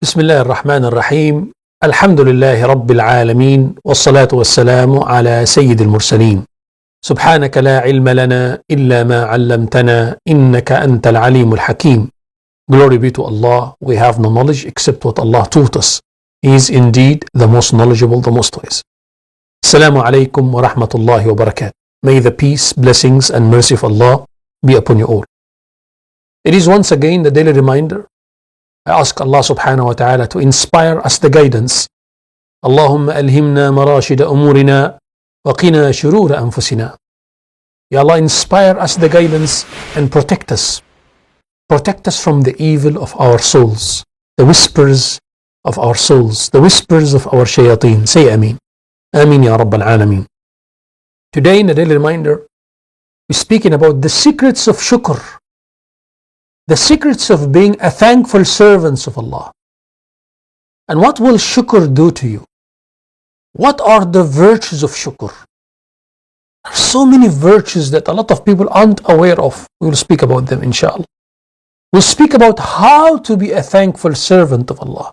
بسم الله الرحمن الرحيم. الحمد لله رب العالمين، والصلاة والسلام على سيد المرسلين. سبحانك لا علم لنا إلا ما علمتنا إنك أنت العليم الحكيم. Glory be to Allah. We have no knowledge except what Allah taught us. He is indeed the most knowledgeable, the most wise. Assalamu alaikum wa rahmatullahi wa barakatuh. May the peace, blessings and mercy of Allah be upon you all. It is once again the daily reminder. I ask Allah subhanahu wa ta'ala to inspire us the guidance. Allahumma alhimna marashida umurina wa qina shurura anfusina. Ya Allah, inspire us the guidance and protect us. Protect us from the evil of our souls, the whispers of our souls, the whispers of our shayateen. Say Ameen. Ameen ya Rabbal Alameen. Today in the daily reminder, we're speaking about the secrets of shukr. The secrets of being a thankful servant of Allah. And what will shukr do to you? What are the virtues of shukr? There are so many virtues that a lot of people aren't aware of. We will speak about them inshallah. We'll speak about how to be a thankful servant of Allah.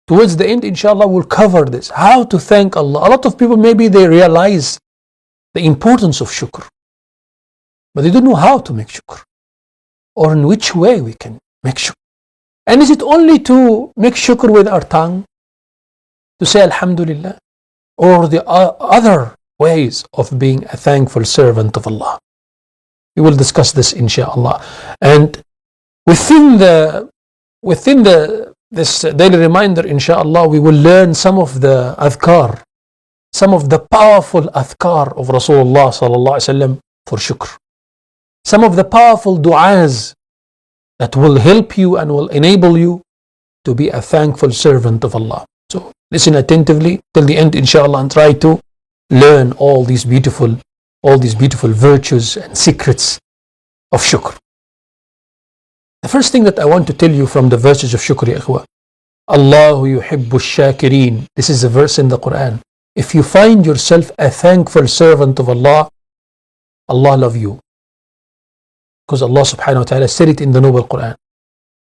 Towards the end inshallah we'll cover this. How to thank Allah. A lot of people maybe they realize the importance of shukr, but they don't know how to make shukr, or in which way we can make shukr. And is it only to make shukr with our tongue, to say Alhamdulillah, or the other ways of being a thankful servant of Allah? We will discuss this inshallah. And within this daily reminder inshallah, we will learn some of the adhkar, some of the powerful adhkar of Rasulullah sallallahu alaihi wasallam for shukr. Some of the powerful du'as that will help you and will enable you to be a thankful servant of Allah. So listen attentively till the end inshallah and try to learn all these beautiful virtues and secrets of shukr. The first thing that I want to tell you from the verses of shukr, ya ikhwa, Allahu yuhibbu shakirin. This is a verse in the Quran. If you find yourself a thankful servant of Allah, Allah love you. Because Allah subhanahu wa ta'ala said it in the noble Quran.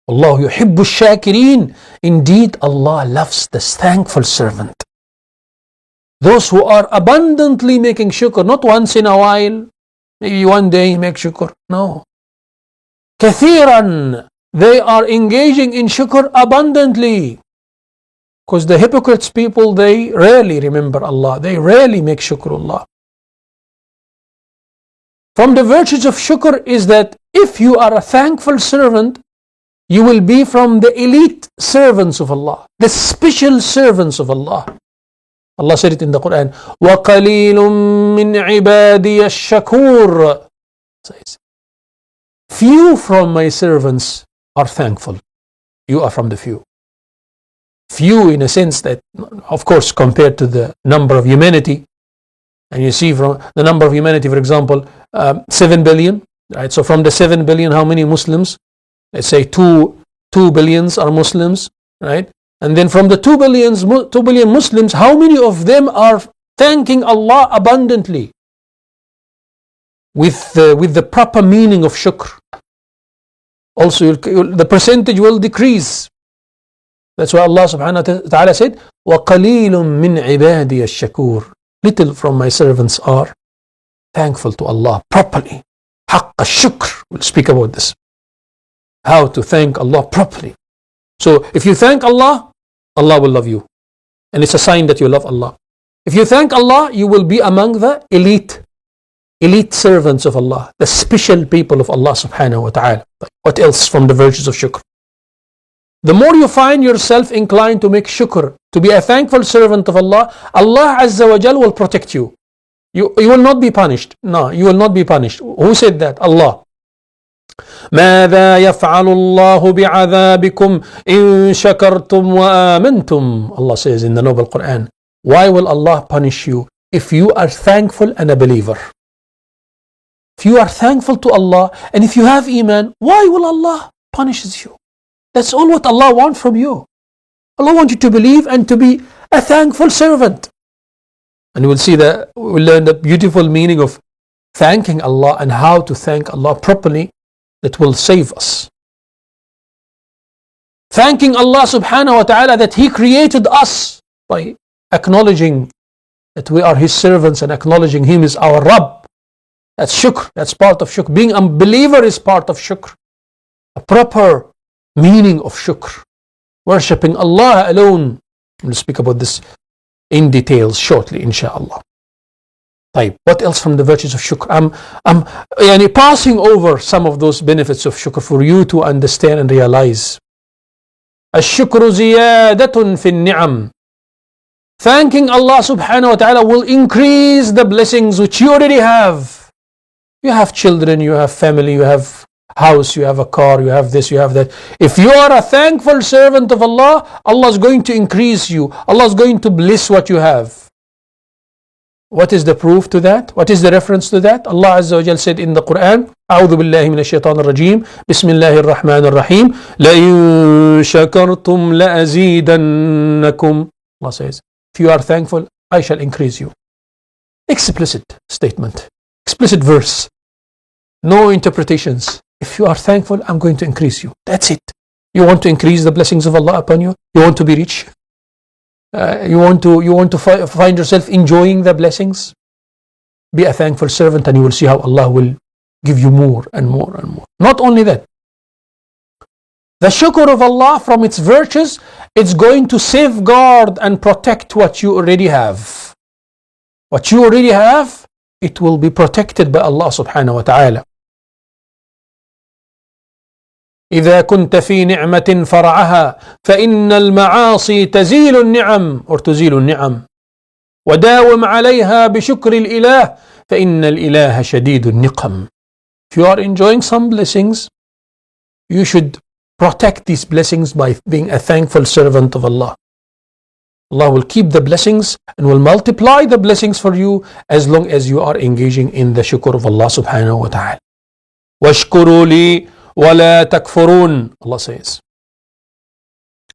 Allahu yuhibbu shakirin. Indeed, Allah loves the thankful servant. Those who are abundantly making shukr, not once in a while, maybe one day make shukr. No. Kathiran. They are engaging in shukr abundantly. Because the hypocrites people, they rarely remember Allah. They rarely make shukr Allah. From the virtues of shukr is that if you are a thankful servant, you will be from the elite servants of Allah, the special servants of Allah. Allah said it in the Quran, وَقَلِيلٌ مِّنْ عِبَادِيَ الشَّكُورِ. Few from my servants are thankful. You are from the few. Few in a sense that, of course, compared to the number of humanity, and you see from the number of humanity, for example, 7 billion, right? So from the 7 billion, how many Muslims? Let's say 2 billions are Muslims, right? And then from the 2 billion Muslims, how many of them are thanking Allah abundantly with the proper meaning of shukr? Also, the percentage will decrease. That's why Allah subhanahu wa ta'ala said, وَقَلِيلٌ مِّنْ عِبَادِيَ الشَّكُورِ. Little from my servants are thankful to Allah properly. Haqq al-shukr. We'll speak about this. How to thank Allah properly. So if you thank Allah, Allah will love you. And it's a sign that you love Allah. If you thank Allah, you will be among the elite servants of Allah, the special people of Allah subhanahu wa ta'ala. What else from the virtues of shukr? The more you find yourself inclined to make shukr, to be a thankful servant of Allah, Allah Azza wa Jal will protect you. You will not be punished. No, you will not be punished. Who said that? Allah. ماذا يفعل الله بعذابكم إن شكرتم وآمنتم. Allah says in the noble Quran, why will Allah punish you if you are thankful and a believer? If you are thankful to Allah and if you have iman, why will Allah punish you? That's all what Allah wants from you. Allah wants you to believe and to be a thankful servant. And we'll learn the beautiful meaning of thanking Allah and how to thank Allah properly that will save us. Thanking Allah subhanahu wa ta'ala that He created us by acknowledging that we are His servants and acknowledging Him is our Rabb. That's shukr. That's part of shukr. Being a believer is part of shukr. A proper meaning of shukr. Worshipping Allah alone. We'll speak about this in details shortly, inshallah. What else from the virtues of shukr? I'm passing over some of those benefits of shukr for you to understand and realize. الشكر زيادة في النعم. Thanking Allah subhanahu wa ta'ala will increase the blessings which you already have. You have children, you have family, you have house, you have a car, you have this, you have that. If you are a thankful servant of Allah, Allah is going to increase you. Allah is going to bless what you have. What is the proof to that? What is the reference to that? Allah Azza wa Jal said in the Quran, أعوذ بالله من الشيطان الرجيم بسم الله الرحمن الرحيم لئن شكرتم لأزيدنكم. Allah says, if you are thankful, I shall increase you. Explicit statement, explicit verse, no interpretations. If you are thankful, I'm going to increase you. That's it. You want to increase the blessings of Allah upon you? You want to be rich? You want to find yourself enjoying the blessings? Be a thankful servant and you will see how Allah will give you more and more and more. Not only that, the shukr of Allah, from its virtues, it's going to safeguard and protect what you already have. What you already have, it will be protected by Allah subhanahu wa ta'ala. إذا كنت في نعمة فرعها فإن المعاصي تزيل النعم or تزيل النعم وداوم عليها بشكر الإله فإن الإله شديد النقم. If you are enjoying some blessings, you should protect these blessings by being a thankful servant of Allah. Allah will keep the blessings and will multiply the blessings for you as long as you are engaging in the shukr of Allah subhanahu wa ta'ala. واشكروا لي ولا تكفرون. Allah says,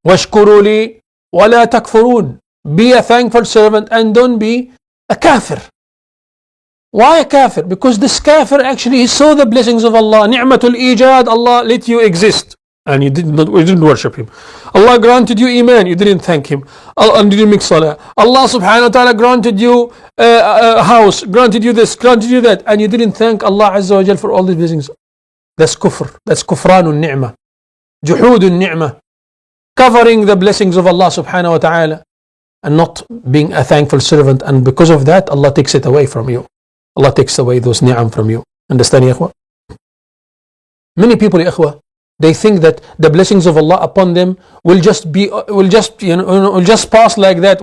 واشكروا لي ولا تكفرون. Be a thankful servant and don't be a kafir. Why a kafir? Because this kafir actually he saw the blessings of Allah. Ni'matul ijad, Allah let you exist and you didn't worship Him. Allah granted you iman, you didn't thank Him and you didn't make salah. Allah subhanahu wa ta'ala granted you a house, granted you this, granted you that, and you didn't thank Allah Azza wa Jal for all these blessings. That's kufr. That's kufranun ni'mah. Juhudun ni'mah. Covering the blessings of Allah subhanahu wa ta'ala and not being a thankful servant, and because of that Allah takes it away from you. Allah takes away those ni'am from you. Understand, ya ikhwa? Many people, ya ikhwa, they think that the blessings of Allah upon them will just pass like that.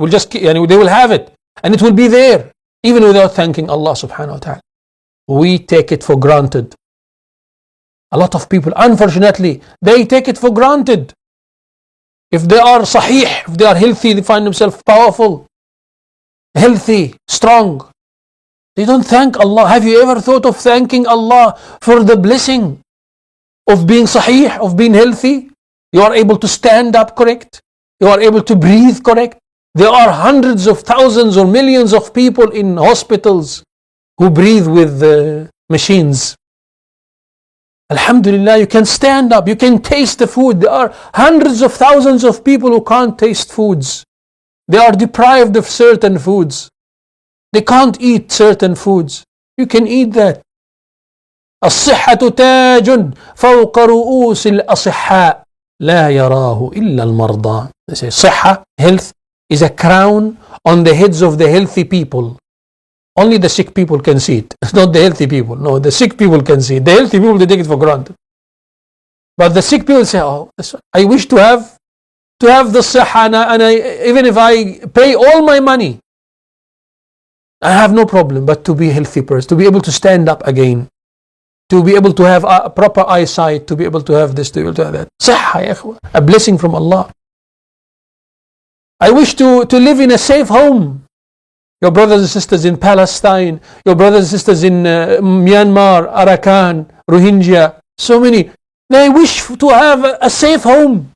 They will have it and it will be there even without thanking Allah subhanahu wa ta'ala. We take it for granted. A lot of people, unfortunately, they take it for granted. If they are sahih, if they are healthy, they find themselves powerful, healthy, strong. They don't thank Allah. Have you ever thought of thanking Allah for the blessing of being sahih, of being healthy? You are able to stand up correct. You are able to breathe correct. There are hundreds of thousands or millions of people in hospitals who breathe with machines. Alhamdulillah, you can stand up, you can taste the food. There are hundreds of thousands of people who can't taste foods. They are deprived of certain foods. They can't eat certain foods. You can eat that. الصحة تاج فوق رؤوس الأصحاء لا يراه إلا المرضى. They say صحة, health, is a crown on the heads of the healthy people. Only the sick people can see it. It's not the healthy people. No, the sick people can see it. The healthy people, they take it for granted. But the sick people say, oh, I wish to have the sahana, and even if I pay all my money, I have no problem. But to be a healthy person, to be able to stand up again, to be able to have a proper eyesight, to be able to have this, to be able to have that. Sahha, ya ikhwa, a blessing from Allah. I wish to live in a safe home. Your brothers and sisters in Palestine, your brothers and sisters in Myanmar, Arakan, Rohingya, so many. They wish to have a safe home,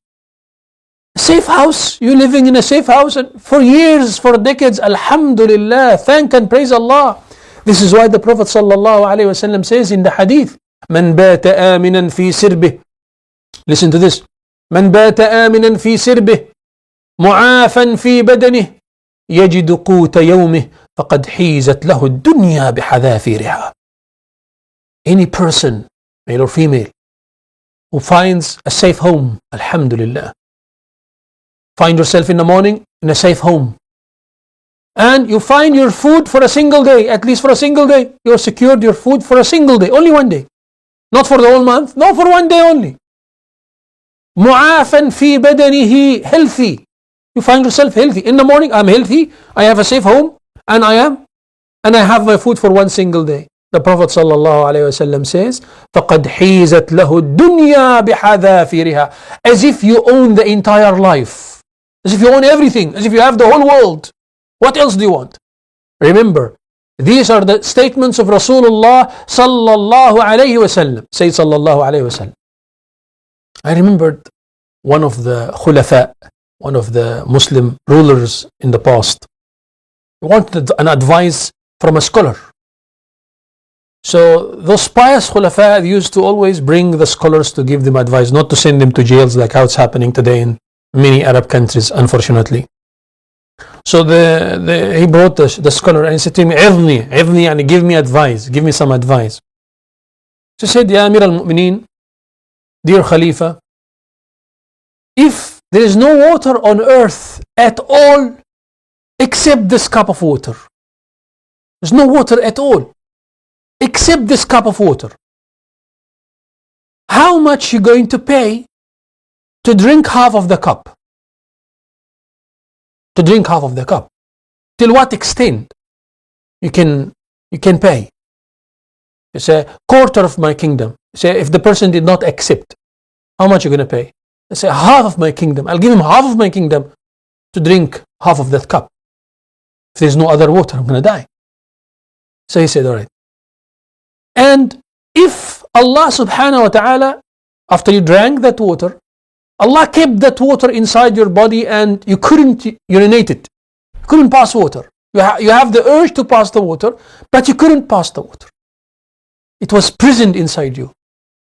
a safe house. You're living in a safe house and for years, for decades. Alhamdulillah, thank and praise Allah. This is why the Prophet ﷺ says in the hadith, "Man bata aminan fi sirbih." Listen to this. من بات آمنا في سربه معافا في بدنه يجد قوت يومه فقد حيزت له الدنيا بحذافيرها. Any person, male or female, who finds a safe home, alhamdulillah. Find yourself in the morning in a safe home. And you find your food for a single day, at least for a single day. You're secured your food for a single day, only one day. Not for the whole month, no, for one day only. Mu'afan fi badanihi, healthy. You find yourself healthy. In the morning, I'm healthy, I have a safe home, and I have my food for one single day. The Prophet ﷺ says, فَقَدْ حِيزَتْ لَهُ الدُّنْيَا بِحَذَافِيرِهَا. As if you own the entire life. As if you own everything. As if you have the whole world. What else do you want? Remember, these are the statements of Rasulullah sallallahu alayhi wasallam. Say sallallahu alayhi wasallam. I remembered one of the khulafa, one of the Muslim rulers in the past, wanted an advice from a scholar. So those pious khulafa used to always bring the scholars to give them advice, not to send them to jails like how it's happening today in many Arab countries, unfortunately. So he brought the scholar and he said to me, عظني يعني give me advice, give me some advice. So he said, Ya Amir al-Mu'mineen, dear Khalifa, if there is no water on earth at all except this cup of water, there's no water at all except this cup of water, how much are you going to pay to drink half of the cup? To drink half of the cup. Till what extent you can pay? You say, quarter of my kingdom. You say, if the person did not accept, how much are you going to pay? You say, half of my kingdom. I'll give him half of my kingdom to drink half of that cup. If there's no other water, I'm going to die. So he said, all right. And if Allah subhanahu wa ta'ala, after you drank that water, Allah kept that water inside your body and you couldn't urinate it. You couldn't pass water. You have the urge to pass the water, but you couldn't pass the water. It was prisoned inside you.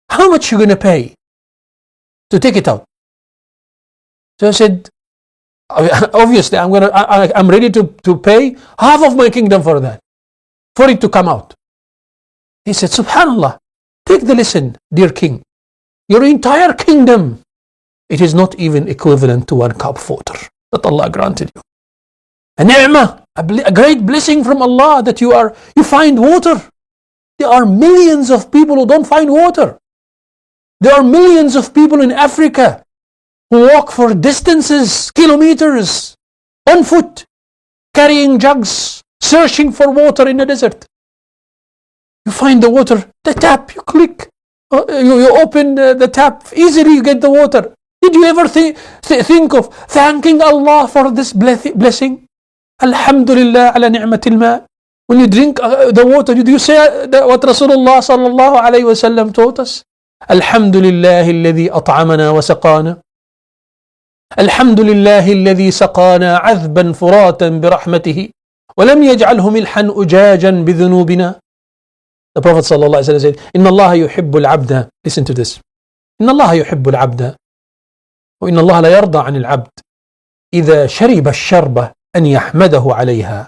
How much are you going to pay to take it out? So I said, obviously I'm ready to pay half of my kingdom for that, for it to come out. He said, Subhanallah, take the lesson, dear king. Your entire kingdom, it is not even equivalent to one cup of water that Allah granted you. A ni'mah, a great blessing from Allah that you find water. There are millions of people who don't find water. There are millions of people in Africa who walk for distances, kilometers, on foot, carrying jugs, searching for water in the desert. You find the water, the tap, you click, you open the tap, easily you get the water. Did you ever think of thanking Allah for this blessing? Alhamdulillah ala ni'matil ma. When you drink the water, do you say what Rasulullah sallallahu alayhi wa sallam taught us? Alhamdulillah alladhi at'amana wa saqana. Alhamdulillah alladhi saqana 'adhban furatan bi rahmatihi wa lam yaj'alhu milhan ujajan bi dhunubina. The Prophet sallallahu alayhi wa sallam said, Inna Allah yuhibbul 'abda. Listen to this. Inna Allah yuhibbul 'abda. وإن الله لا يرضى عن العبد إذا شرب الشربة أن يحمده عليها.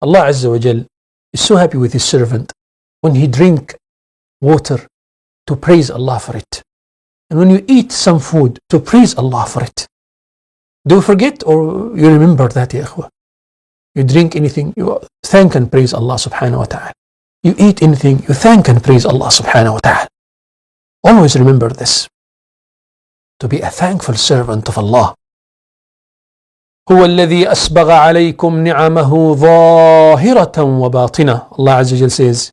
Allah Azza wa Jal is so happy with his servant when he drink water to praise Allah for it. And when you eat some food to praise Allah for it. Do you forget or you remember that, ya ikhwa? You drink anything, you thank and praise Allah subhanahu wa ta'ala. You eat anything, you thank and praise Allah subhanahu wa ta'ala. Always remember this. To be a thankful servant of Allah. هو الذي أسبغ عليكم نعمه ظاهرة وباطنة. Allah Azza wa Jal says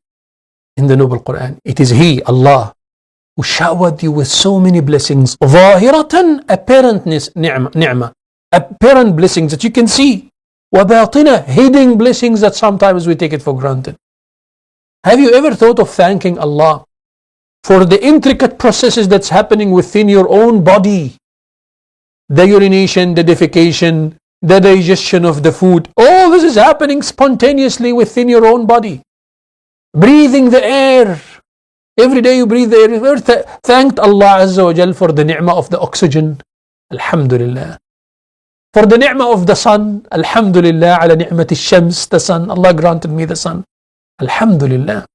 in the Noble Quran, it is He, Allah, who showered you with so many blessings. ظاهرة, apparentness, ni'mah, apparent blessings that you can see. وباطنة, hidden blessings that sometimes we take it for granted. Have you ever thought of thanking Allah for the intricate processes that's happening within your own body? The urination, the defecation, the digestion of the food. All this is happening spontaneously within your own body. Breathing the air, Every day you breathe air. You ever thanked Allah Azza wa Jal for the ni'mah of the oxygen? Alhamdulillah. For the ni'mah of the sun, Alhamdulillah, ala ni'mati shams, the sun, Allah granted me the sun. Alhamdulillah.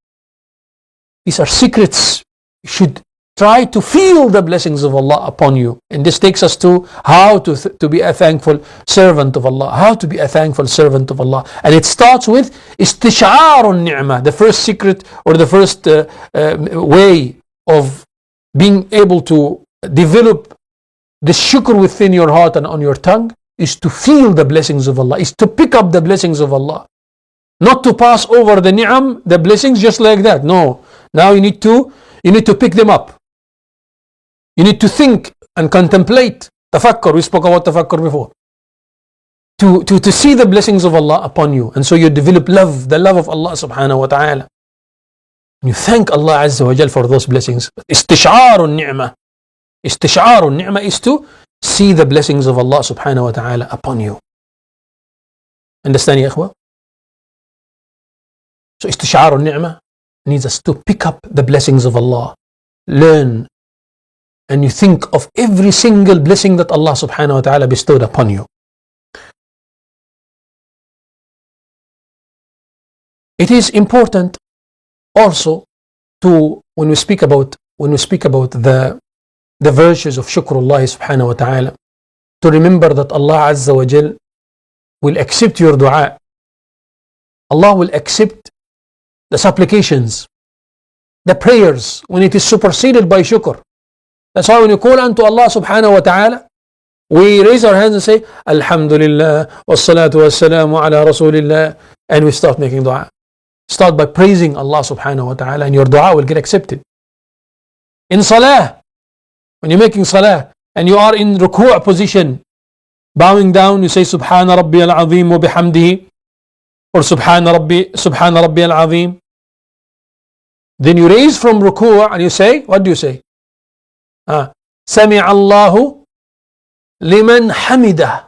These are secrets. You should try to feel the blessings of Allah upon you. And this takes us to how to be a thankful servant of Allah. How to be a thankful servant of Allah. And it starts with istish'arun ni'mah. The first secret or the first way of being able to develop the shukr within your heart and on your tongue is to feel the blessings of Allah, is to pick up the blessings of Allah. Not to pass over the ni'am, the blessings just like that. No. Now you need to pick them up. You need to think and contemplate. Tafakkur, we spoke about tafakkur before. To see the blessings of Allah upon you. And so you develop love, the love of Allah subhanahu wa ta'ala. You thank Allah Azza wa Jal for those blessings. Istish'arun ni'mah. Istish'arun ni'mah is to see the blessings of Allah subhanahu wa ta'ala upon you. Understand, ya ikhwa? So istish'arun ni'mah needs us to pick up the blessings of Allah. Learn. And you think of every single blessing that Allah subhanahu wa ta'ala bestowed upon you. It is important also to, when we speak about the virtues of shukrullah subhanahu wa ta'ala, to remember that Allah Azza wa Jal will accept your dua. Allah will accept the supplications, the prayers, when it is superseded by shukr. That's why when you call unto Allah subhanahu wa ta'ala, we raise our hands and say, Alhamdulillah, wassalatu wassalamu ala rasulillah, and we start making dua. Start by praising Allah subhanahu wa ta'ala, and your dua will get accepted. In salah, when you're making salah, and you are in ruku' position, bowing down, you say, Subhana Rabbi al-Azim wa bihamdihi, or Subhana Rabbi al-Azim. Then you raise from ruku' and you say, what do you say? Samih Allahu liman hamidah.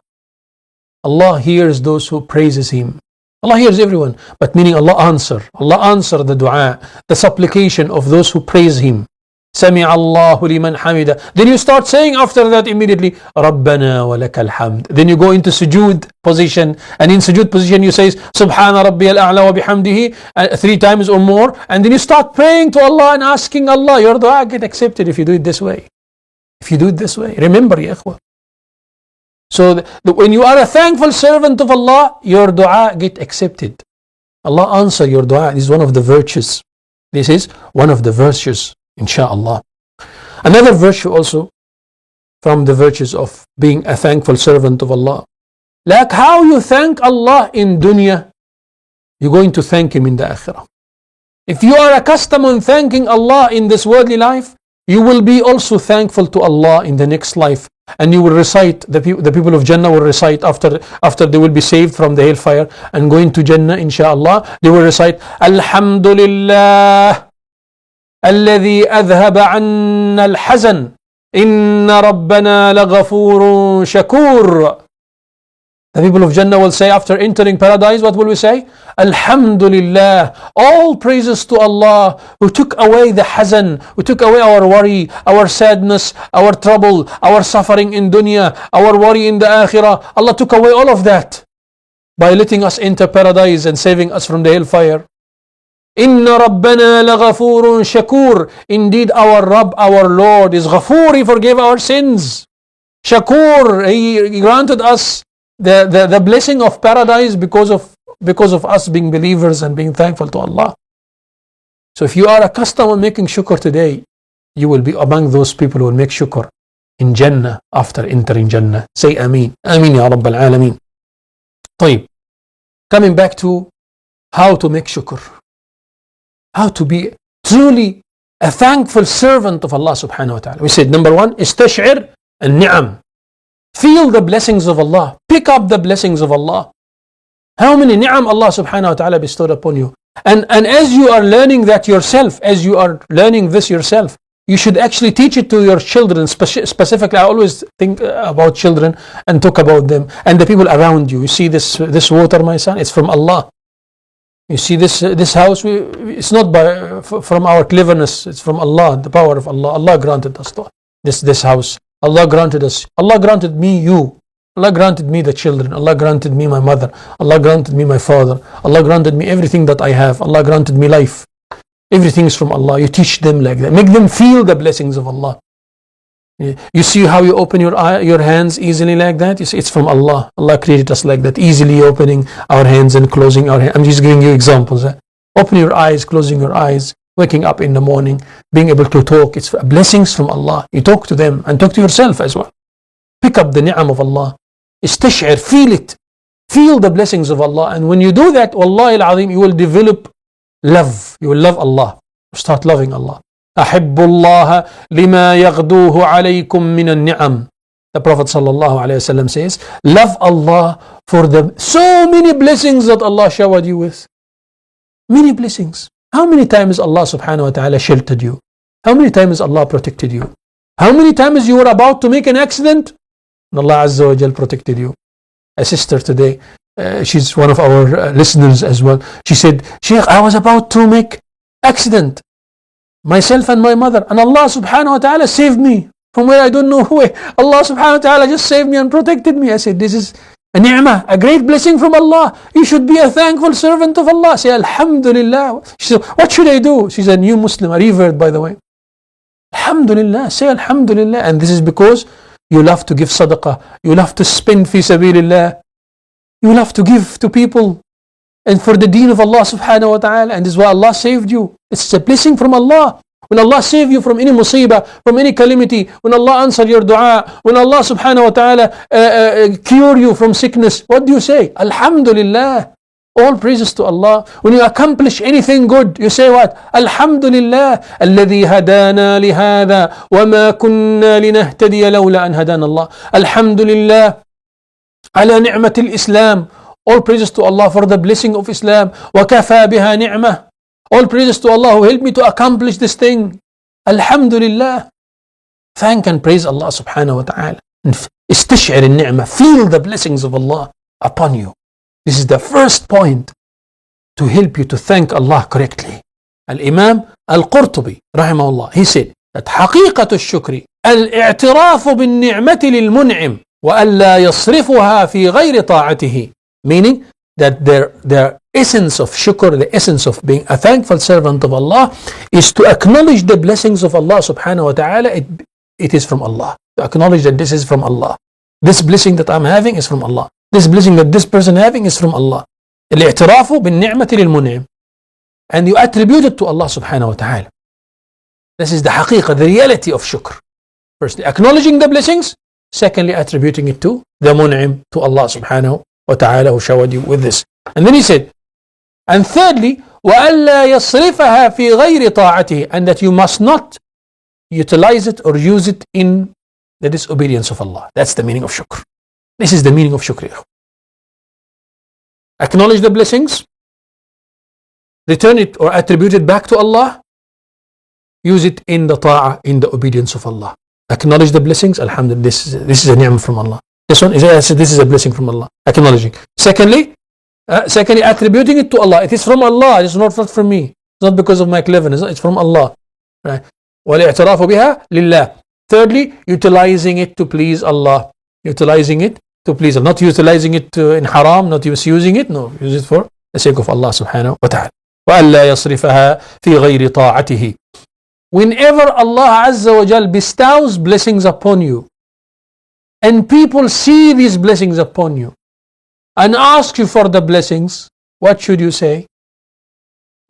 Allah hears those who praises Him. Allah hears everyone, but meaning Allah answer the dua, the supplication of those who praise Him. Samih Allahu liman hamidah. Then you start saying after that immediately, Rabbana wa lakal hamd. Then you go into sujood position, and in sujood position you say, Subhana Rabbi al-A'la wa bihamdihi 3 times or more, and then you start praying to Allah and asking Allah. Your dua get accepted if you do it this way. Remember, ya ikhwa. So when you are a thankful servant of Allah, your dua get accepted. Allah answer your dua. This is one of the virtues. This is one of the virtues, insha'Allah. Another virtue also from the virtues of being a thankful servant of Allah. Like how you thank Allah in dunya, you're going to thank Him in the akhirah. If you are accustomed on thanking Allah in this worldly life, you will be also thankful to Allah in the next life. And you will recite, the people of Jannah will recite after they will be saved from the hellfire and going to Jannah, insha'Allah, they will recite, Alhamdulillah, alladhi adhaba anna al-hazan, inna rabbana laghafurun shakur. The people of Jannah will say after entering paradise, what will we say? Alhamdulillah, all praises to Allah who took away the hazan, who took away our worry, our sadness, our trouble, our suffering in dunya, our worry in the akhirah. Allah took away all of that by letting us enter paradise and saving us from the hellfire. Inna rabbana laghafurun shakur. Indeed our Rabb, our Lord is Ghafoor, He forgave our sins. Shakur, He granted us the blessing of paradise because of us being believers and being thankful to Allah. So if you are accustomed to making shukr today, you will be among those people who will make shukr in Jannah after entering Jannah. Say Ameen. Ameen ya Rabbal Alameen. طيب. Coming back to how to make shukr. How to be truly a thankful servant of Allah subhanahu wa ta'ala. We said number 1, istash'ir al-ni'am. Feel the blessings of Allah. Pick up the blessings of Allah. How many ni'am Allah subhanahu wa ta'ala bestowed upon you. And as you are learning that yourself, as you are learning this yourself, you should actually teach it to your children. Specifically, I always think about children and talk about them and the people around you. You see this water, my son, it's from Allah. You see this house, it's not from our cleverness, it's from Allah, the power of Allah. Allah granted us this house. Allah granted us. Allah granted me you. Allah granted me the children. Allah granted me my mother. Allah granted me my father. Allah granted me everything that I have. Allah granted me life. Everything is from Allah. You teach them like that. Make them feel the blessings of Allah. You see how you open your hands easily like that? You see, it's from Allah. Allah created us like that, easily opening our hands and closing our hands. I'm just giving you examples. Open your eyes, closing your eyes, waking up in the morning, being able to talk. It's blessings from Allah. You talk to them and talk to yourself as well. Pick up the ni'am of Allah. Istish'ir, feel it. Feel the blessings of Allah. And when you do that, wallahi al-azim, you will develop love. You will love Allah. Start loving Allah. أحب الله لما يغدوه عليكم من النعم. The Prophet sallallahu alaihi wasallam says, love Allah for the so many blessings that Allah showered you with. Many blessings. How many times Allah subhanahu wa ta'ala sheltered you? How many times Allah protected you? How many times you were about to make an accident and Allah azza wa jal protected you? A sister today, she's one of our listeners as well. She said, Sheikh, I was about to make accident, myself and my mother, and Allah subhanahu wa ta'ala saved me from where I don't know where. Allah subhanahu wa ta'ala just saved me and protected me. I said, this is a ni'mah, a great blessing from Allah. You should be a thankful servant of Allah. Say Alhamdulillah. She said, what should I do? She's a new Muslim, a revert by the way. Alhamdulillah, say Alhamdulillah. And this is because you love to give sadaqah, you love to spend fi sabilillah, you love to give to people and for the deen of Allah subhanahu wa ta'ala. And this is why Allah saved you. It's a blessing from Allah. When Allah save you from any musibah, from any calamity, when Allah answer your dua, when Allah subhanahu wa ta'ala cure you from sickness, what do you say? Alhamdulillah. All praises to Allah. When you accomplish anything good, you say what? Alhamdulillah. الذي هدانا لهذا وما كنا لنهتدي لولا أن هدانا الله. Alhamdulillah. على نعمة الإسلام. All praises to Allah for the blessing of Islam. وكفى بها نعمة. All praises to Allah who helped me to accomplish this thing. Alhamdulillah. Thank and praise Allah subhanahu wa ta'ala. استشعر النعمة. Feel the blessings of Allah upon you. This is the first point to help you to thank Allah correctly. Al-Imam Al-Qurtubi rahimahullah, he said that حقيقة الشكر الاعتراف بالنعمة للمنعم وألا يصرفها في غير طاعته. Meaning that their essence of shukr, the essence of being a thankful servant of Allah, is to acknowledge the blessings of Allah subhanahu wa ta'ala. It is from Allah. To acknowledge that this is from Allah. This blessing that I'm having is from Allah. This blessing that this person having is from Allah. الاعتراف بالنعمة للمنعم. And you attribute it to Allah subhanahu wa ta'ala. This is the haqiqah, the reality of shukr. Firstly, acknowledging the blessings. Secondly, attributing it to the mun'im, to Allah subhanahu wa ta'ala who showered you with this. And then he said, and thirdly, وَأَلَّا يَصْرِفَهَا فِي غَيْرِ طَاعَتِهِ. And that you must not utilize it or use it in the disobedience of Allah. That's the meaning of shukr. This is the meaning of shukr. Acknowledge the blessings, return it or attribute it back to Allah, use it in the ta'ah, in the obedience of Allah. Acknowledge the blessings, alhamdulillah, this is a ni'mah from Allah. This is a blessing from Allah. Acknowledging. Secondly, attributing it to Allah. It is from Allah, it's not from me. It's not because of my cleverness, it's from Allah. Right? وَالْإِعْتِرَافُ بِهَا لِلَّهِ. Thirdly, utilizing it to please Allah. Utilizing it to please Allah. Not utilizing it in haram, not misusing it. No, use it for the sake of Allah subhanahu wa ta'ala. وَأَلَّا يَصْرِفَهَا فِي غَيْرِ طَاعَتِهِ. Whenever Allah azza wa jal bestows blessings upon you, and people see these blessings upon you, and ask you for the blessings, what should you say?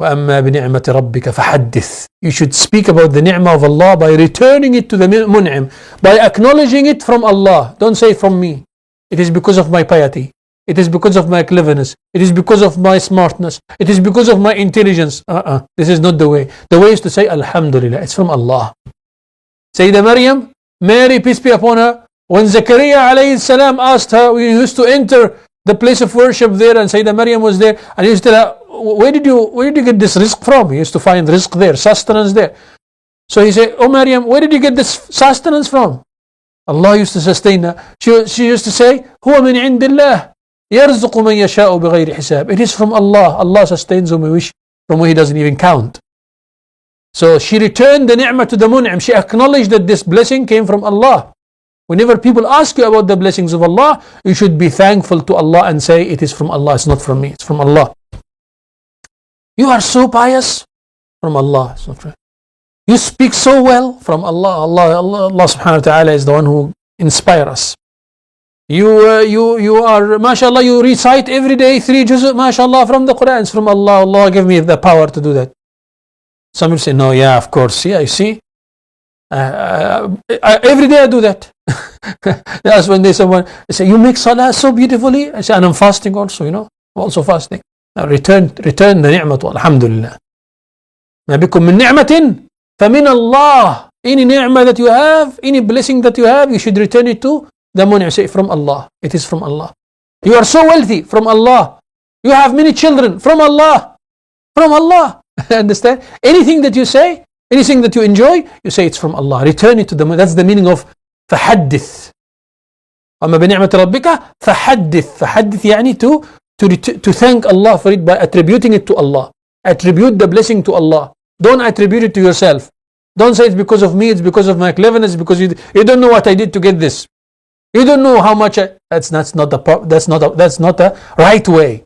وَأَمَّا بِنِعْمَةِ رَبِّكَ فَحَدِّثْ. You should speak about the ni'mah of Allah by returning it to the mun'im, by acknowledging it from Allah. Don't say from me. It is because of my piety. It is because of my cleverness. It is because of my smartness. It is because of my intelligence. This is not the way. The way is to say Alhamdulillah. It's from Allah. Sayyidah Maryam, Mary, peace be upon her, when Zakaria alayhi salam asked her, we used to enter the place of worship there, and Sayyidah Maryam was there, and he used to tell her, where did you get this rizq from? He used to find rizq there, sustenance there. So he said, oh Maryam, where did you get this sustenance from? Allah used to sustain her. She used to say, huwa min indillah. يَرْزُقُ مَنْ يَشَاءُ بِغَيْرِ حِسَابٍ. It is from Allah. Allah sustains whom He wish, from where He doesn't even count. So she returned the ni'mah to the mun'im. She acknowledged that this blessing came from Allah. Whenever people ask you about the blessings of Allah, you should be thankful to Allah and say, it is from Allah, it's not from me, it's from Allah. You are so pious, from Allah. It's not from you. Speak so well, from Allah. Allah subhanahu wa ta'ala is the one who inspires us. You are, mashallah, you recite every day 3 juz', mashallah, from the Quran. It's from Allah. Allah give me the power to do that. Some will say, no, yeah, of course, yeah, you see. Every day I do that. That's when they say, you make salah so beautifully. I say, and I'm fasting also, I'm also fasting. Now return the ni'mat, alhamdulillah. ما بكم من نعمة فمن الله. Any ni'mah that you have, any blessing that you have, you should return it to the mun'im. Say, from Allah. It is from Allah. You are so wealthy, from Allah. You have many children, from Allah. From Allah. Understand? Anything that you say, anything that you enjoy, you say it's from Allah. Return it to the mun'im. That's the meaning of فحدث. أما بنعمة ربك فحدث. فحدث يعني to thank Allah for it by attributing it to Allah. Attribute the blessing to Allah. Don't attribute it to yourself. Don't say it's because of me, it's because of my cleverness, because you don't know what I did to get this. You don't know how much that's not the right way.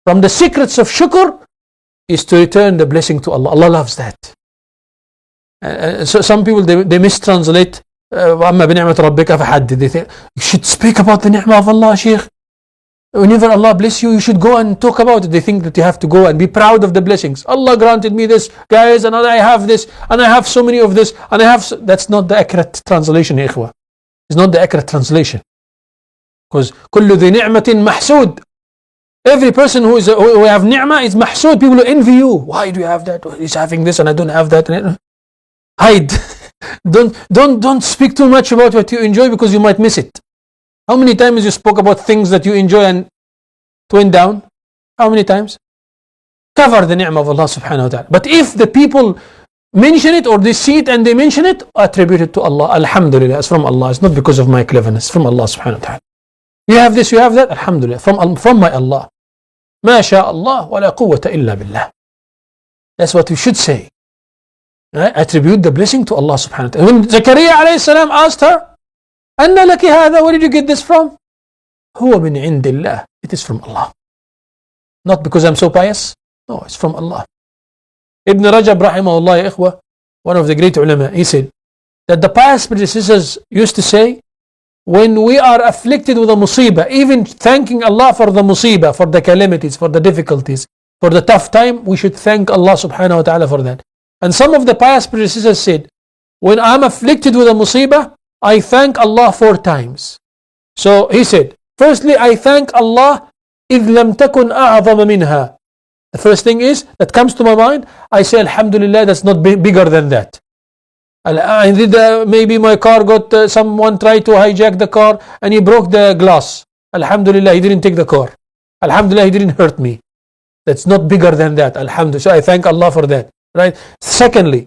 From the secrets of shukr is to return the blessing to Allah. Allah loves that. So some people they mistranslate وَأَمَّا بِنِعْمَةِ رَبِّكَ فَحَدِّثْ. They think you should speak about the ni'mah of Allah, Sheikh. Whenever Allah bless you should go and talk about it. They think that you have to go and be proud of the blessings. Allah granted me this, guys, and I have this, and I have so many of this, and I have that's not the accurate translation, ikhwa. It's not the accurate translation. Because كُلُّ ذِي نِعْمَةٍ مَحْسُودٍ. Every person who have ni'mah is mahsud. People who envy you. Why do you have that? He's having this and I don't have that. Hide. Don't speak too much about what you enjoy, because you might miss it. How many times you spoke about things that you enjoy and it went down? How many times? Cover the ni'mah of Allah subhanahu wa ta'ala. But if the people mention it or they see it and they mention it, attribute it to Allah. Alhamdulillah, it's from Allah. It's not because of my cleverness. From Allah subhanahu wa ta'ala. You have this, you have that. Alhamdulillah, from my Allah. Ma sha Allah wa la quwwata illa billah. That's what we should say. Right? Attribute the blessing to Allah subhanahu wa ta'ala. When Zakaria alayhi salam asked her, Anna laki hadha, where did you get this from? Huwa min indillah. It is from Allah. Not because I'm so pious. No, it's from Allah. Ibn Rajab rahimahullah, ya ikhwa, one of the great ulama, he said that the pious predecessors used to say, when we are afflicted with a musibah, even thanking Allah for the musibah, for the calamities, for the difficulties, for the tough time, we should thank Allah subhanahu wa ta'ala for that. And some of the pious predecessors said, when I'm afflicted with a musibah, I thank Allah 4 times. So he said, firstly, I thank Allah إِذْ لَمْ تَكُنْ أَعْظَمَ مِنْهَا. The first thing is, that comes to my mind, I say, Alhamdulillah, that's not bigger than that. Maybe my car got, someone tried to hijack the car and he broke the glass. Alhamdulillah, he didn't take the car. Alhamdulillah, he didn't hurt me. That's not bigger than that. Alhamdulillah. So I thank Allah for that. Right? Secondly,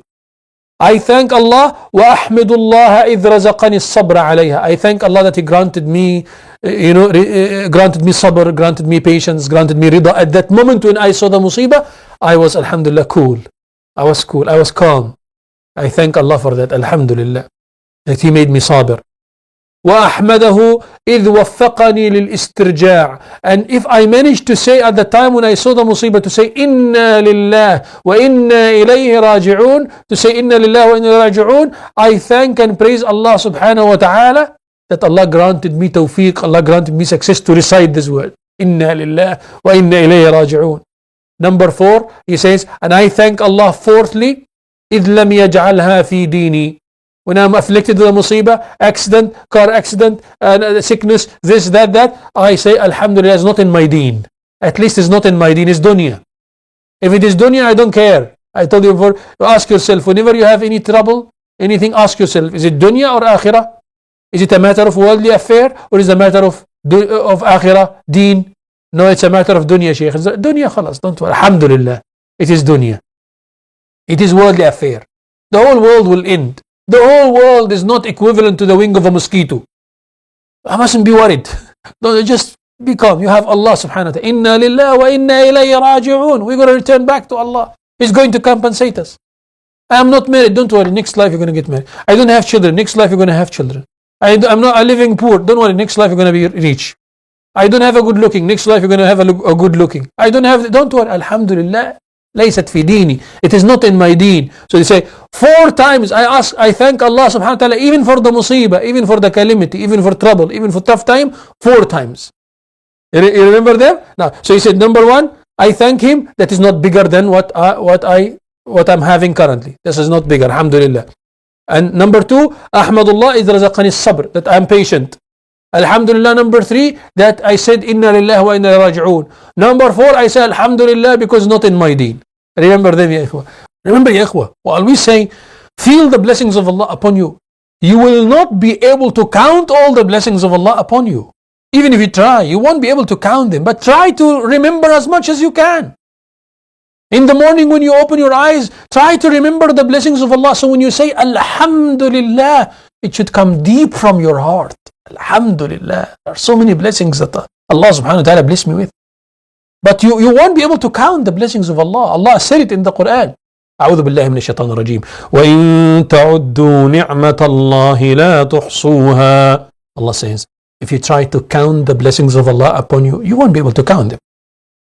I thank Allah wa ahmidullah idh razaqani as-sabra alayha. I thank Allah that He granted me, granted me sabr, granted me patience, granted me rida. At that moment when I saw the musibah, I was alhamdulillah cool. I was cool. I was calm. I thank Allah for that. Alhamdulillah. That He made me sabr. وَأَحْمَدَهُ إِذْ وَفَّقَنِي لِلْإِسْتِرْجَاعِ. And if I managed to say at the time when I saw the musibah, to say إِنَّا لِلَّهِ وَإِنَّا إِلَيْهِ رَاجِعُونَ, to say إِنَّا لِلَّهِ وَإِنَّا رَاجِعُونَ, I thank and praise Allah subhanahu wa ta'ala that Allah granted me tawfiq, Allah granted me success to recite this word. إِنَّا لِلَّهِ وَإِنَّا إِلَيْهِ رَاجِعُونَ. Number 4, he says, and I thank Allah fourthly, إِذْ لَمْ يَجْعَلْهَا فِي دِينِي. When I'm afflicted with a musibah, accident, car accident, sickness, this, that, I say, Alhamdulillah, it's not in my deen. At least it's not in my deen, it's dunya. If it is dunya, I don't care. I told you before, ask yourself, whenever you have any trouble, anything, ask yourself, is it dunya or akhirah? Is it a matter of worldly affair, or is it a matter of akhirah, deen? No, it's a matter of dunya, Shaykh. Dunya, khalas, don't worry. Alhamdulillah, it is dunya. It is worldly affair. The whole world will end. The whole world is not equivalent to the wing of a mosquito. I mustn't be worried. Don't just Be calm. You have Allah subhanahu wa ta'ala. Inna lillah wa inna ilayhi raji'un. We're going to return back to Allah. He's going to compensate us. I am not married. Don't worry. Next life you're going to get married. I don't have children. Next life you're going to have children. I'm living poor. Don't worry. Next life you're going to be rich. I don't have a good looking. Next life you're going to have a good looking. Don't worry. Alhamdulillah. ليست في ديني. It is not in my deen. So they say 4 times I thank Allah subhanahu wa ta'ala, even for the musibah, even for the calamity, even for trouble, even for tough time, 4 times. You remember them? Now, so he said, number 1, I thank him. That is not bigger than what I'm having currently. This is not bigger. Alhamdulillah. And number 2, Ahmadullah is razaqani sabr, that I'm patient. Alhamdulillah. Number 3, that I said inna lillahi wa inna ilayhi raji'un. Number 4, I said alhamdulillah because not in my deen. Remember them, ya ikhwa. Remember, ya ikhwa, while we say feel the blessings of Allah upon you, you will not be able to count all the blessings of Allah upon you. Even if you try, you won't be able to count them. But try to remember as much as you can. In the morning when you open your eyes, try to remember the blessings of Allah. So when you say alhamdulillah, it should come deep from your heart. Alhamdulillah. There are so many blessings that Allah subhanahu wa ta'ala blessed me with. But you won't be able to count the blessings of Allah. Allah said it in the Quran. أعوذ بالله من الشيطان الرجيم. وإن تعدوا نعمة الله لا تحصوها. Allah says, if you try to count the blessings of Allah upon you, you won't be able to count them.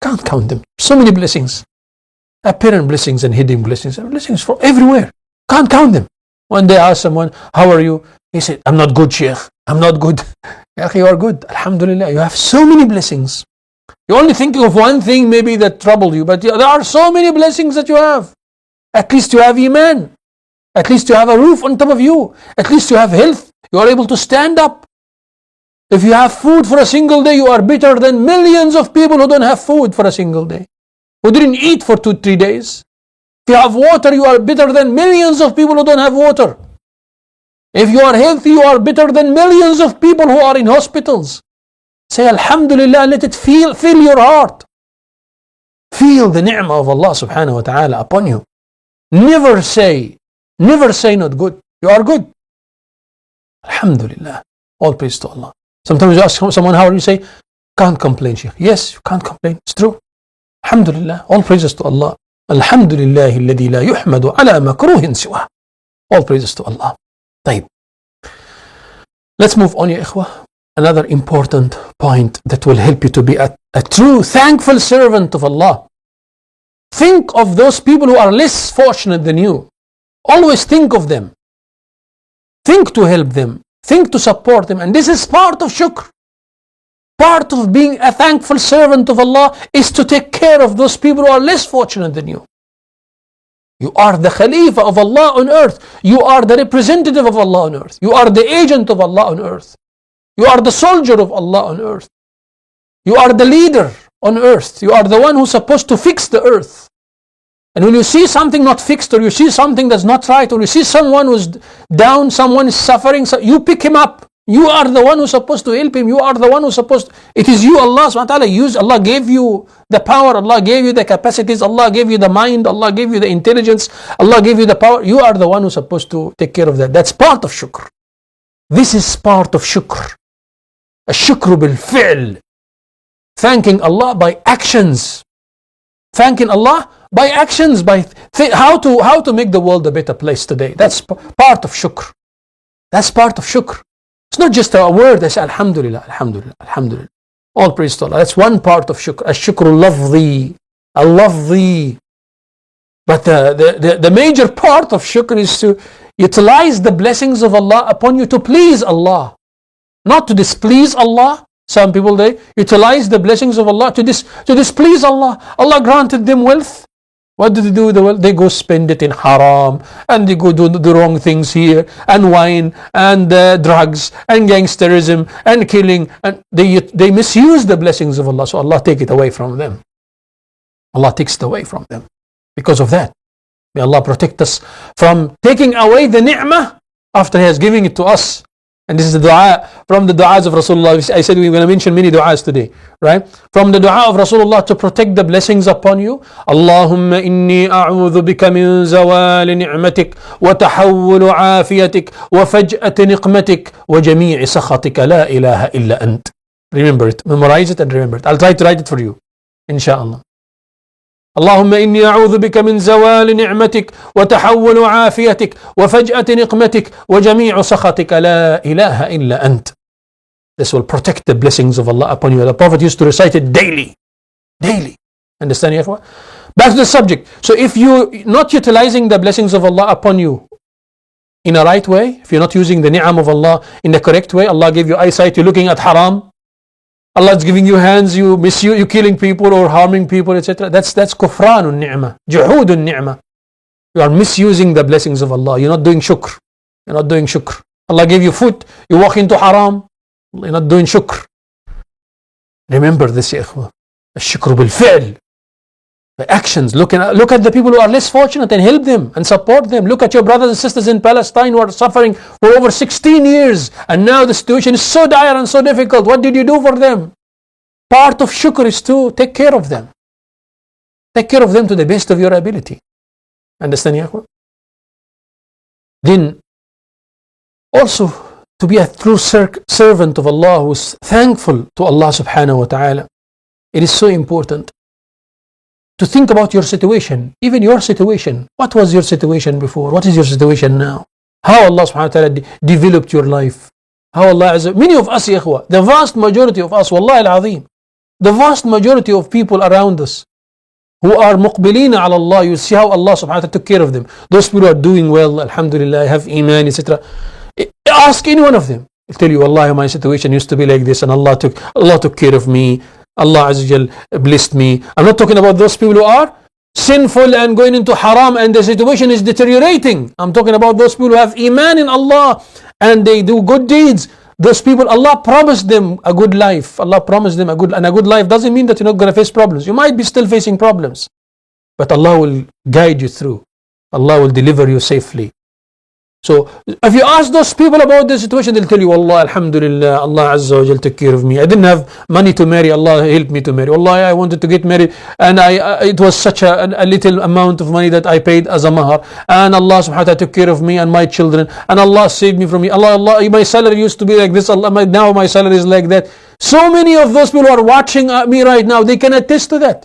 Can't count them. So many blessings. Apparent blessings and hidden blessings. Blessings for everywhere. Can't count them. One day I asked someone, how are you? He said, I'm not good, Sheikh. I'm not good. You are good. Alhamdulillah. You have so many blessings. You're only thinking of one thing maybe that troubled you, but there are so many blessings that you have. At least you have iman. At least you have a roof on top of you. At least you have health. You are able to stand up. If you have food for a single day, you are better than millions of people who don't have food for a single day, who didn't eat for 2-3 days. If you have water, you are better than millions of people who don't have water. If you are healthy, you are better than millions of people who are in hospitals. Say Alhamdulillah, let it fill your heart. Feel the ni'mah of Allah subhanahu wa ta'ala upon you. Never say not good. You are good. Alhamdulillah. All praise to Allah. Sometimes you ask someone, how are you? Say, can't complain, Sheikh. Yes, you can't complain. It's true. Alhamdulillah. All praises to Allah. Alhamdulillah alladhi la yuhmadu ala makruhin siwa. All praises to Allah. طيب. Let's move on, ya ikhwah. Another important point that will help you to be a true thankful servant of Allah. Think of those people who are less fortunate than you. Always think of them. Think to help them. Think to support them. And this is part of shukr. Part of being a thankful servant of Allah is to take care of those people who are less fortunate than you. You are the Khalifa of Allah on earth. You are the representative of Allah on earth. You are the agent of Allah on earth. You are the soldier of Allah on earth. You are the leader on earth. You are the one who's supposed to fix the earth. And when you see something not fixed, or you see something that's not right, or you see someone who's down, someone is suffering, so you pick him up. You are the one who's supposed to help him. You are the one who's supposed to, it is you, Allah subhanahu wa ta'ala Allah gave you the power, Allah gave you the capacities, Allah gave you the mind, Allah gave you the intelligence, Allah gave you the power. You are the one who's supposed to take care of that. That's part of shukr. This is part of shukr. الشكر بالفعل. Thanking Allah by actions. Thanking Allah by actions, by how to make the world a better place today. That's part of shukr. That's part of shukr. It's not just a word. I say Alhamdulillah, Alhamdulillah, Alhamdulillah. All praise to Allah. That's one part of shukr. الشكر اللفظي, اللفظي. But the major part of shukr is to utilize the blessings of Allah upon you to please Allah, not to displease Allah. Some people, they utilize the blessings of Allah to displease Allah. Allah granted them wealth. What do they do with the wealth? They go spend it in haram, and they go do the wrong things here, and wine, and drugs, and gangsterism, and killing, and they misuse the blessings of Allah. So Allah take it away from them. Allah takes it away from them because of that. May Allah protect us from taking away the ni'mah after He has given it to us. And this is the dua from the du'as of Rasulullah. I said we're going to mention many du'as today, right? From the dua of Rasulullah to protect the blessings upon you. Allahumma inni a'udhu bika min zawali ni'matik wa tahawwulu afiyatik wa faj'ati niqmatik wa jami'i sakhatika la ilaha illa ant. Remember it, memorize it and remember it. I'll try to write it for you, inshallah. اللهم إني أعوذ بك من زوال نعمتك وتحول عافيتك وفجأة نقمتك وجميع سخطك لا إله إلا أنت. This will protect the blessings of Allah upon you. The Prophet used to recite it daily. Daily. Understand, ya? Back to the subject. So if you're not utilizing the blessings of Allah upon you in a right way, if you're not using the ni'am of Allah in the correct way, Allah gave you eyesight, you're looking at haram, Allah is giving you hands, you're killing people or harming people, etc. That's kufranun ni'mah, juhudun ni'mah. You are misusing the blessings of Allah. You're not doing shukr. You're not doing shukr. Allah gave you foot, you walk into haram, you're not doing shukr. Remember this, ya ikhwa. الشكر بالفعل. By actions. Look at the people who are less fortunate and help them and support them. Look at your brothers and sisters in Palestine who are suffering for over 16 years and now the situation is so dire and so difficult. What did you do for them? Part of shukr is to take care of them. Take care of them to the best of your ability. Understand, ya? Then also to be a true servant of Allah who is thankful to Allah subhanahu wa ta'ala. It is so important to think about your situation, even your situation. What was your situation before? What is your situation now? How Allah subhanahu wa ta'ala developed your life. How Allah, many of us, ya ikhwa, the vast majority of us, wallahi al-azim, the vast majority of people around us who are muqbilina ala Allah, you see how Allah subhanahu wa ta'ala took care of them. Those people who are doing well, alhamdulillah, have iman, etc. Ask any one of them. He'll tell you, wallahi, my situation used to be like this and Allah took care of me. Allah Azza wa Jal blessed me. I'm not talking about those people who are sinful and going into haram and the situation is deteriorating. I'm talking about those people who have iman in Allah and they do good deeds. Those people, Allah promised them a good life. Allah promised them a good life doesn't mean that you're not going to face problems. You might be still facing problems, but Allah will guide you through. Allah will deliver you safely. So if you ask those people about the situation, they'll tell you, Wallah, alhamdulillah, Allah Azza wa Jal took care of me. I didn't have money to marry, Allah helped me to marry. Wallah, I wanted to get married and it was such a little amount of money that I paid as a mahar. And Allah subhanahu wa ta'ala took care of me and my children. And Allah saved me from me. Allah, my salary used to be like this. Now my salary is like that. So many of those people who are watching me right now, they can attest to that.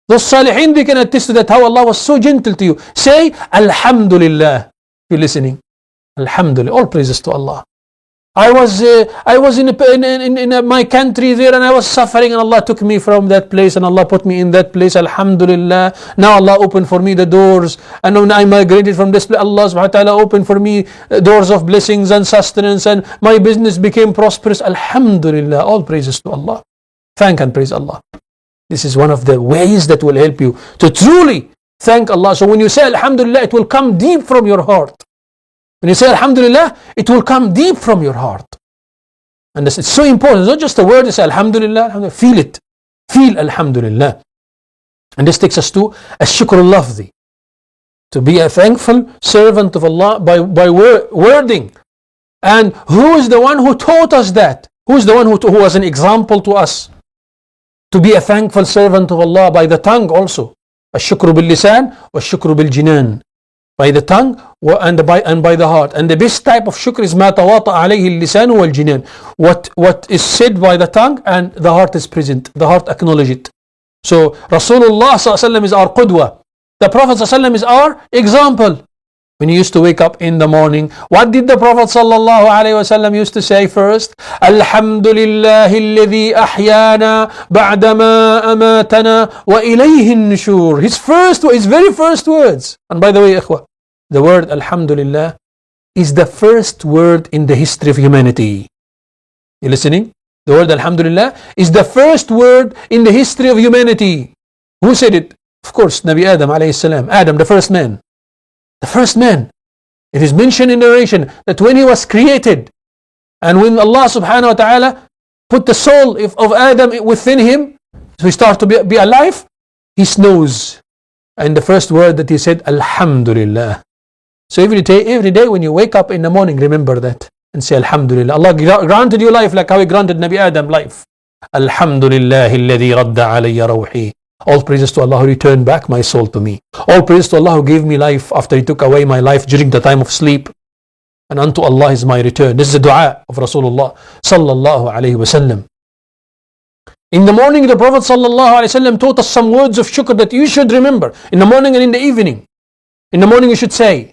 Those salihin, they can attest to that, how Allah was so gentle to you. Say, Alhamdulillah. You're listening. Alhamdulillah, all praises to Allah. I was in my country there and I was suffering and Allah took me from that place and Allah put me in that place. Alhamdulillah. Now Allah opened for me the doors and when I migrated from this place, Allah subhanahu wa ta'ala opened for me doors of blessings and sustenance and my business became prosperous. Alhamdulillah, all praises to Allah. Thank and praise Allah. This is one of the ways that will help you to truly thank Allah. So when you say Alhamdulillah, it will come deep from your heart. When you say Alhamdulillah, it will come deep from your heart. And it's so important. It's not just a word, you say Alhamdulillah, Alhamdulillah. Feel it. Feel Alhamdulillah. And this takes us to Ash-Shukr al-Lafzi. To be a thankful servant of Allah by wording. And who is the one who taught us that? Who is the one who was an example to us? To be a thankful servant of Allah by the tongue also. الشكر باللسان والشكر بالجنان. By the tongue and by the heart. And the best type of shukr is ما تواطأ عليه اللسان والجنان. What is said by the tongue and the heart is present. The heart acknowledge it. So Rasulullah ﷺ is our qudwa. The Prophet ﷺ is our example. When he used to wake up in the morning, what did the Prophet ﷺ used to say first? Alhamdulillahi alladhi ahyana ba'dama amatana wa ilayhi nushur. His very first words. And by the way, ikhwa, the word Alhamdulillah is the first word in the history of humanity. You listening? The word Alhamdulillah is the first word in the history of humanity. Who said it? Of course, Nabi Adam alayhi salam. Adam, the first man. The first man. It is mentioned in narration that when he was created and when Allah subhanahu wa ta'ala put the soul of Adam within him, so he started to be alive, he snows. And the first word that he said, Alhamdulillah. So every day when you wake up in the morning, remember that and say Alhamdulillah. Allah granted you life like how he granted Nabi Adam life. Alhamdulillah alladhi radda alayya rawhi. All praises to Allah who returned back my soul to me. All praises to Allah who gave me life after He took away my life during the time of sleep. And unto Allah is my return. This is the dua of Rasulullah sallallahu alayhi wa sallam. In the morning, the Prophet ﷺ taught us some words of shukr that you should remember. In the morning and in the evening. In the morning you should say,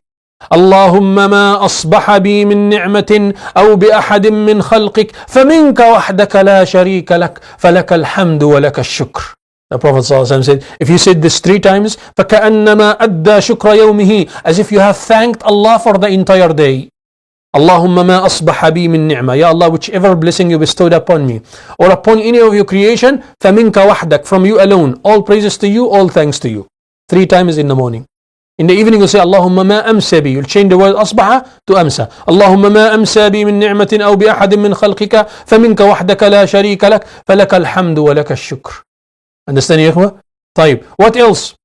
اللهم ما أصبح بي من نعمة أو بأحد من خلقك فمنك وحدك لا شريك لك فلك الحمد ولك الشكر. The Prophet ﷺ said, if you said this 3 times, فكأنما أدى شكر يومه, as if you have thanked Allah for the entire day. اللهم ما أصبح بي من نعمة, Ya Allah, whichever blessing you bestowed upon me or upon any of your creation, فمنك وحدك, from you alone, all praises to you, all thanks to you. 3 times in the morning. In the evening you say اللهم ما أمسى بي, you'll change the word أصبح to أمسى. اللهم ما أمسى بي من نعمة أو بأحد من خلقك فمنك وحدك لا شريك لك فلك الحمد ولك الشكر. Understand يا إخوة? طيب, what else?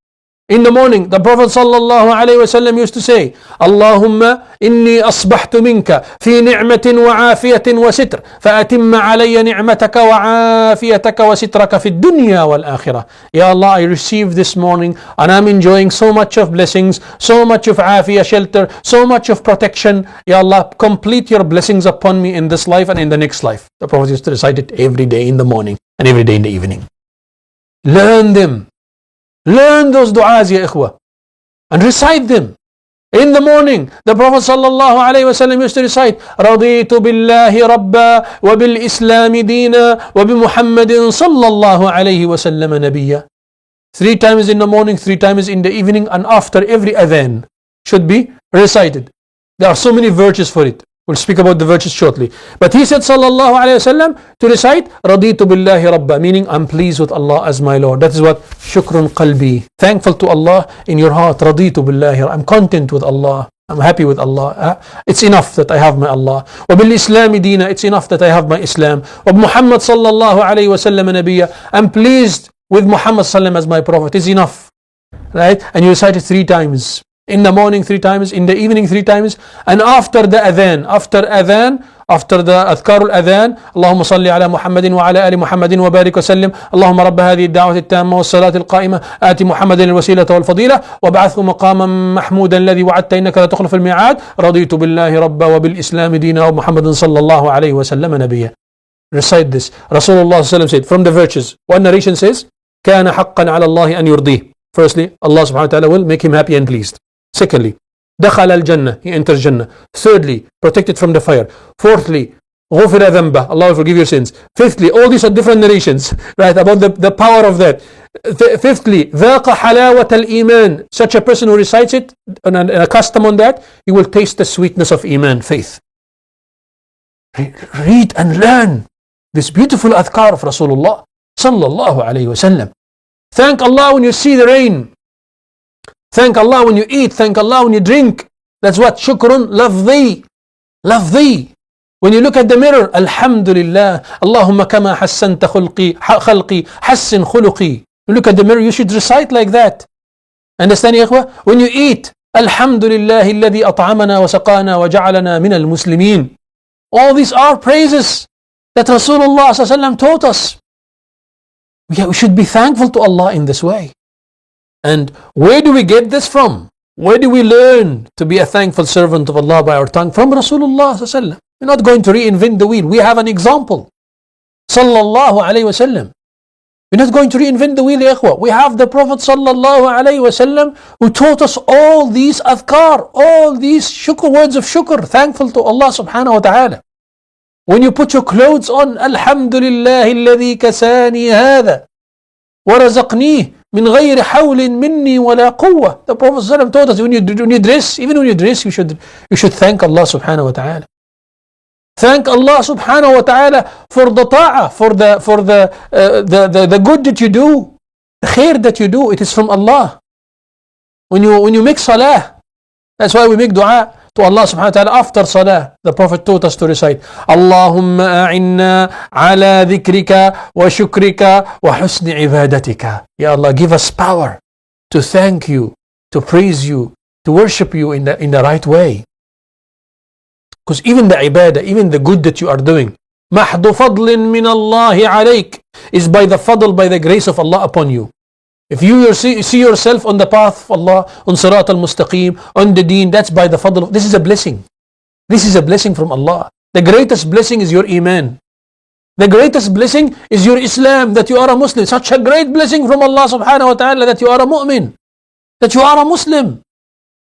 In the morning, the Prophet sallallahu alayhi wasallam used to say, اللهم إني أصبحت منك في نعمة وعافية وستر فأتم علي نعمتك وعافيتك وسترك في الدنيا والآخرة. Ya Allah, I received this morning and I'm enjoying so much of blessings, so much of afiyah, shelter, so much of protection. Ya Allah, complete your blessings upon me in this life and in the next life. The Prophet used to recite it every day in the morning and every day in the evening. Learn them. Learn those du'as, ya ikhwah, and recite them. In the morning, the Prophet sallallahu alayhi wasallam used to recite, رَضِيتُ بِاللَّهِ رَبًّا وَبِالْإِسْلَامِ دِينًا وَبِمُحَمَّدٍ صَلَّى اللَّهُ عَلَيْهِ وَسَلَّمَ نَبِيًّا. 3 times in the morning, 3 times in the evening, and after every adhan should be recited. There are so many virtues for it. We'll speak about the virtues shortly. But he said sallallahu alayhi wasallam to recite رَضِيتُ بِاللَّهِ رَبًّا, meaning I'm pleased with Allah as my Lord. That is what shukrun qalbi, thankful to Allah in your heart. رَضِيتُ بِاللَّهِ, I'm content with Allah, I'm happy with Allah. It's enough that I have my Allah. وَبِالْإِسْلَامِ دِينًا, it's enough that I have my Islam. وَبِمُحَمَّدٍ sallallahu alayhi wasallam nabiyya, I'm pleased with Muhammad sallam as my Prophet. It's enough. Right? And you recite it 3 times. In the morning 3 times, in the evening 3 times, and after the adhan, after the أذكار الأذان, اللهم صل على محمد وعلى آل محمد وبارك وسلم اللهم رب هذه الدعوة التامة والصلاة القائمة آت محمد الوسيلة والفضيلة وابعثه مقاما محمودا الذي وعدت إنك لا تخلف الميعاد رضيت بالله ربا وبالإسلام دينا ومحمد صلى الله عليه وسلم نبيا. Recite this. Rasulullah said, from the virtues, one narration says, كان حقا على الله أن يرضيه. Firstly, Allah subhanahu wa ta'ala will make him happy and pleased. Secondly, دخل الجنة, he enters Jannah. Thirdly, protected from the fire. Fourthly, غفر ذنبه, Allah will forgive your sins. Fifthly, all these are different narrations, right, about the power of that. Fifthly, ذاق حلاوة الإيمان, such a person who recites it and accustomed on that, he will taste the sweetness of Iman, faith. Read and learn this beautiful adhkar of Rasulullah sallallahu alayhi wasallam. Thank Allah when you see the rain. Thank Allah when you eat. Thank Allah when you drink. That's what shukrun lafzi. Lafzi. When you look at the mirror, Alhamdulillah, Allahumma kama hassanta khalqi, hassin khuluqi. You look at the mirror, you should recite like that. Understand, ya ikhwah? When you eat, Alhamdulillah, alladhi at'amana wa saqana wa ja'alana min al-muslimin. All these are praises that Rasulullah sallallahu alaihi wasallam taught us. We should be thankful to Allah in this way. And where do we get this from? Where do we learn to be a thankful servant of Allah by our tongue? From Rasulullah sallallahu alaihi wasallam. We're not going to reinvent the wheel. We have an example. Sallallahu alayhi wasallam. We're not going to reinvent the wheel, ya ikhwah. We have the Prophet sallallahu alayhi wasallam who taught us all these adhkar, all these shukr, words of shukr, thankful to Allah subhanahu wa ta'ala. When you put your clothes on, Alhamdulillah alladhi kasani hadha wa razaqnih min ghayri hawlin minni wala quwwah. The Prophet sallallahu taught us when you dress, even when you dress, you should thank Allah subhanahu wa ta'ala. Thank Allah subhanahu wa ta'ala for the ta'ah, for the good that you do, the khair that you do. It is from Allah. When you make salah, that's why we make dua to Allah subhanahu wa ta'ala after salah. The Prophet taught us to recite, Allahumma a'inna ala dhikrika wa shukrika wa husni ibadatika. Ya Allah, give us power to thank you, to praise you, to worship you in the right way. Because even the ibadah, even the good that you are doing, مَحْضُ فَضْلٍ مِّنَ اللَّهِ عَلَيْكَ, is by the fadl, by the grace of Allah upon you. If you see yourself on the path of Allah, on Sirat al-Mustaqim, on the Deen, that's by the fadl. This is a blessing. This is a blessing from Allah. The greatest blessing is your Iman. The greatest blessing is your Islam, that you are a Muslim. Such a great blessing from Allah subhanahu wa ta'ala that you are a mu'min, that you are a Muslim.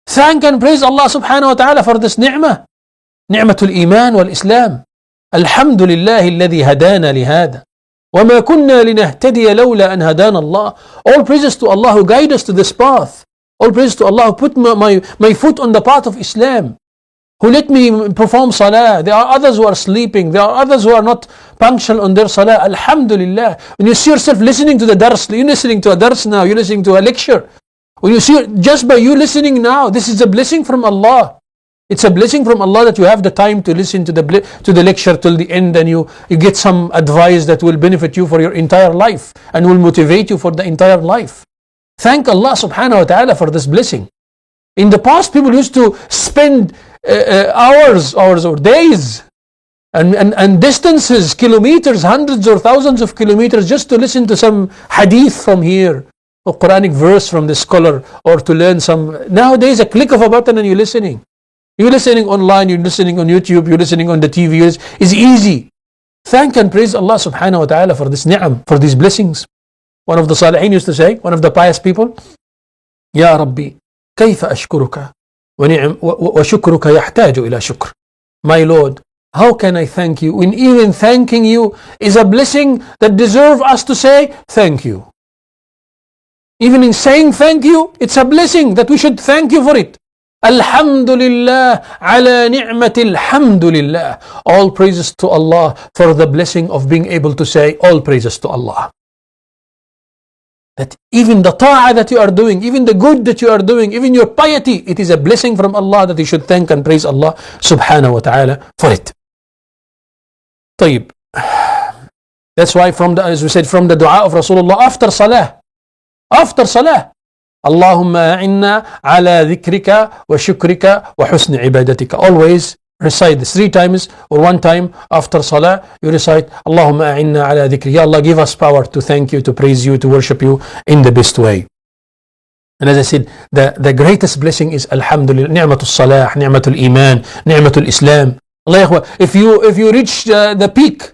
Thank and praise Allah subhanahu wa ta'ala for this ni'mah. Ni'matul Iman wal Islam. Alhamdulillah alladhi hadana lihada. وَمَا كُنَّا لِنَهْتَدِيَ لَوْلَا أَنْ هَدَانَ اللَّهِ. All praises to Allah who guide us to this path. All praises to Allah who put my foot on the path of Islam, who let me perform salah. There are others who are sleeping. There are others who are not punctual on their salah. Alhamdulillah. When you see yourself listening to the dars, you're listening to a dars now, you're listening to a lecture. When you see, just by you listening now, this is a blessing from Allah. It's a blessing from Allah that you have the time to listen to the lecture till the end, and you get some advice that will benefit you for your entire life and will motivate you for the entire life. Thank Allah subhanahu wa ta'ala for this blessing. In the past, people used to spend hours or days and distances, kilometers, hundreds or thousands of kilometers just to listen to some hadith from here, or Quranic verse from the scholar, or to learn some. Nowadays, a click of a button and you're listening. You're listening online, you're listening on YouTube, you're listening on the TV. It's easy. Thank and praise Allah subhanahu wa ta'ala for this ni'am, for these blessings. One of the Salihin used to say, one of the pious people, Ya Rabbi, كيف أشكرك وشكرك يحتاج إلى شكر. My Lord, how can I thank you when even thanking you is a blessing that deserves us to say thank you. Even in saying thank you, it's a blessing that we should thank you for it. Alhamdulillah ala ni'matil hamdulillah. All praises to Allah for the blessing of being able to say all praises to Allah. That even the ta'ah that you are doing, even the good that you are doing, even your piety, it is a blessing from Allah that you should thank and praise Allah subhanahu wa ta'ala for it. طيب. That's why as we said, from the dua of Rasulullah after salah, Allahumma a'inna ala dhikrika wa shukrika wa husni ibadatika. Always recite this 3 times or 1 time after salah. You recite Allahumma a'inna ala dhikri. Ya Allah, give us power to thank you, to praise you, to worship you in the best way. And as I said, the greatest blessing is Alhamdulillah, ni'matul salah, ni'matul iman, ni'matul Islam. Allah, if you reach the peak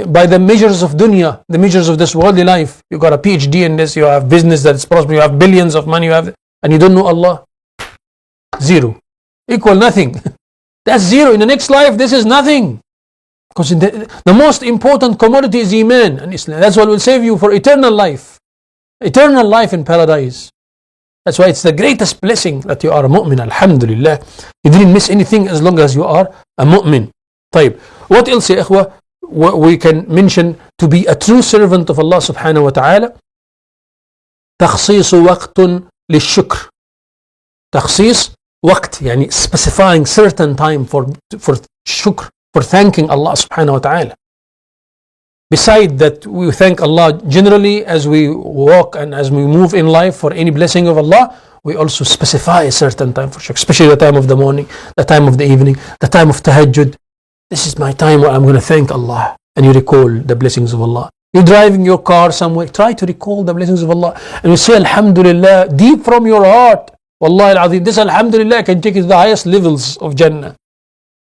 by the measures of dunya, the measures of this worldly life, you got a PhD in this, you have business that's prosperous, you have billions of money, and you don't know Allah, zero, equal nothing. That's zero. In the next life, this is nothing. Because the most important commodity is Iman and Islam. That's what will save you for eternal life in paradise. That's why it's the greatest blessing that you are a mu'min. Alhamdulillah, you didn't miss anything as long as you are a mu'min. طيب. What else يا إخوة we can mention to be a true servant of Allah subhanahu wa ta'ala? تخصيص وقت للشكر. تخصيص وقت, يعني specifying certain time for shukr, for thanking Allah subhanahu wa ta'ala. Beside that, we thank Allah generally as we walk and as we move in life for any blessing of Allah. We also specify a certain time for shukr, especially the time of the morning, the time of the evening, the time of tahajjud. This is my time where I'm going to thank Allah, and you recall the blessings of Allah. You're driving your car somewhere, try to recall the blessings of Allah, and you say Alhamdulillah deep from your heart. Wallahi al-Azim, this Alhamdulillah can take you to the highest levels of Jannah.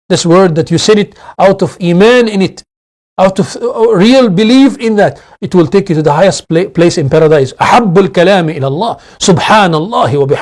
This word that you said it out of Iman in it, out of real belief in that, it will take you to the highest place in paradise. أحب الكلام إلى الله سبحان الله وبحمده.